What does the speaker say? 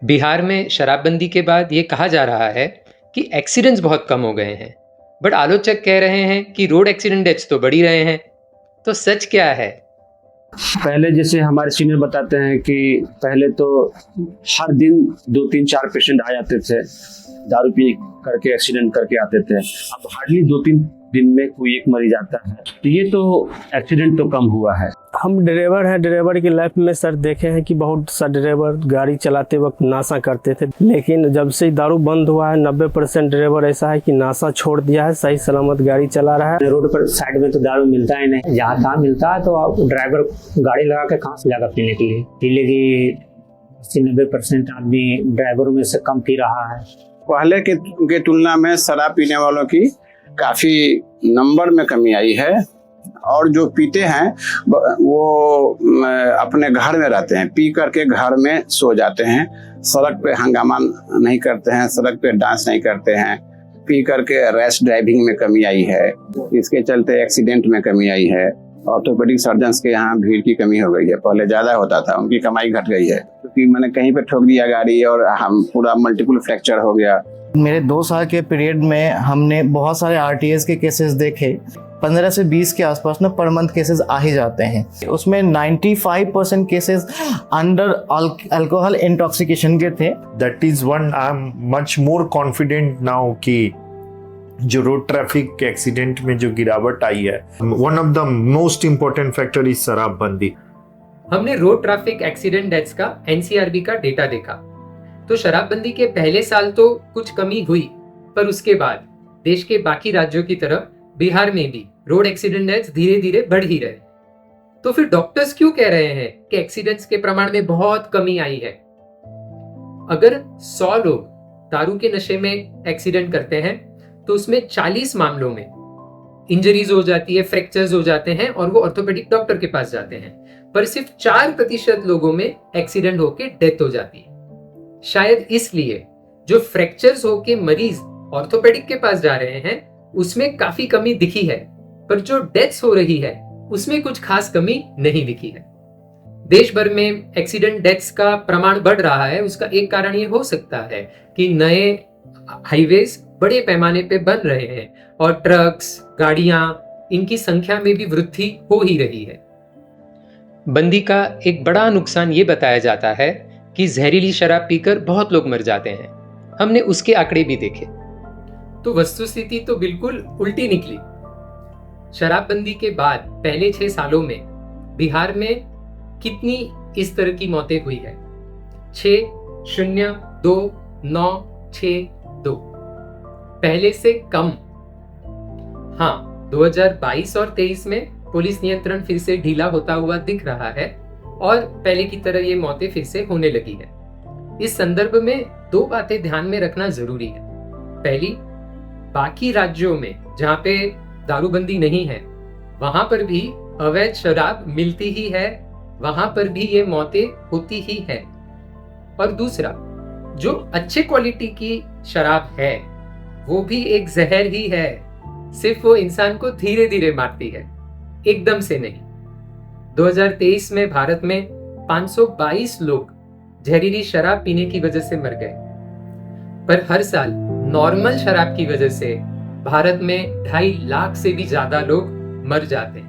बिहार में शराबबंदी के बाद ये कहा जा रहा है कि एक्सीडेंट्स बहुत कम हो गए हैं, बट आलोचक कह रहे हैं कि रोड एक्सीडेंट डेथ्स तो बढ़ी रहे हैं। तो सच क्या है? पहले जैसे हमारे सीनियर बताते हैं कि पहले तो हर दिन 2-3-4 पेशेंट आ जाते थे, दारू पी करके एक्सीडेंट करके आते थे। अब हार्डली 2-3 दिन में कोई एक मरीज आता है, तो ये तो एक्सीडेंट तो कम हुआ है। हम ड्राइवर हैं, ड्राइवर की लाइफ में सर देखे हैं कि बहुत सा ड्राइवर गाड़ी चलाते वक्त नशा करते थे, लेकिन जब से दारू बंद हुआ है 90% ड्राइवर ऐसा है कि नशा छोड़ दिया है, सही सलामत गाड़ी चला रहा है। रोड पर साइड में तो दारू मिलता ही नहीं, जहाँ मिलता है तो ड्राइवर गाड़ी लगा के कहाँ से जाएगा पीने के लिए। पी लेगी 80-90% आदमी ड्राइवरों में से कम पी रहा है। पहले के तुलना में शराब पीने वालों की काफ़ी नंबर में कमी आई है, और जो पीते हैं वो अपने घर में रहते हैं, पी करके घर में सो जाते हैं, सड़क पे हंगामा नहीं करते हैं, सड़क पे डांस नहीं करते हैं। पी करके रैश ड्राइविंग में कमी आई है, इसके चलते एक्सीडेंट में कमी आई है। ऑर्थोपेडिक सर्जन्स के यहाँ भीड़ की कमी हो गई है, पहले ज़्यादा होता था, उनकी कमाई घट गई है क्योंकि मैंने कहीं पे ठोक दिया गाड़ी और हम पूरा मल्टीपल फ्रैक्चर हो गया। मेरे 2 साल के पीरियड में हमने बहुत सारे आरटीएस के केसेस देखे। 15 से 20 के आसपास ना पर मंथ केसेस आ ही जाते हैं। उसमें 95% केसेस अंडर अल्कोहल इंटॉक्सिकेशन के थे। That is one I am much more confident now कि जो रोड ट्रैफिक एक्सीडेंट में जो गिरावट आई है, one of the most important factor is शराबबंदी। हमने रोड ट्रैफिक एक्सीडेंट डेथ्स का एनसीआरबी का डेटा देखा, तो शराबबंदी के पहले साल तो कुछ कमी हुई, पर उसके बाद देश के बाकी राज्यों की तरह बिहार में भी रोड एक्सीडेंट डेथ्स धीरे धीरे बढ़ ही रहे। तो फिर डॉक्टर्स क्यों कह रहे हैं कि एक्सीडेंट्स के प्रमाण में बहुत कमी आई है? अगर 100 लोग दारू के नशे में एक्सीडेंट करते हैं तो उसमें 40 मामलों में इंजरीज हो जाती है, फ्रैक्चर्स हो जाते हैं और वो ऑर्थोपेडिक डॉक्टर के पास जाते हैं, पर सिर्फ 4% लोगों में एक्सीडेंट होके डेथ हो जाती है। शायद इसलिए जो फ्रैक्चर्स होके मरीज ऑर्थोपेडिक के पास जा रहे हैं उसमें काफी कमी दिखी है, पर जो डेथ्स हो रही है उसमें कुछ खास कमी नहीं दिखी है। देश भर में एक्सीडेंट डेथ्स का प्रमाण बढ़ रहा है, उसका एक कारण ये हो सकता है कि नए हाईवेज बड़े पैमाने पे बन रहे हैं और ट्रक्स, गाड़ियां, इनकी संख्या में भी वृद्धि हो ही रही है। बंदी का एक बड़ा नुकसान ये बताया जाता है कि जहरीली शराब पीकर बहुत लोग मर जाते हैं। हमने उसके आंकड़े भी देखे, तो वस्तुस्थिति तो बिल्कुल उल्टी निकली। शराबबंदी के बाद पहले 6 सालों में बिहार में कितनी इस तरह की मौतें हुई है? 6,0,2,9,6,2, पहले से कम। हाँ, 2022 और 23 में पुलिस नियंत्रण फिर से ढीला होता हुआ दिख रहा है और पहले की तरह ये मौतें फिर से होने लगी है। इस संदर्भ में 2 बातें ध्यान में रखना जरूरी है। पहली, बाकी राज्यों में जहां पे दारूबंदी नहीं है वहां पर भी अवैध शराब मिलती ही है, वहां पर भी ये मौतें होती ही है। और दूसरा, जो अच्छे क्वालिटी की शराब है वो भी एक जहर ही है, सिर्फ वो इंसान को धीरे धीरे मारती है, एकदम से नहीं। 2023 में भारत में 522 लोग जहरीली शराब पीने की वजह से मर गए, पर हर साल नॉर्मल शराब की वजह से भारत में 2.5 लाख से भी ज्यादा लोग मर जाते हैं।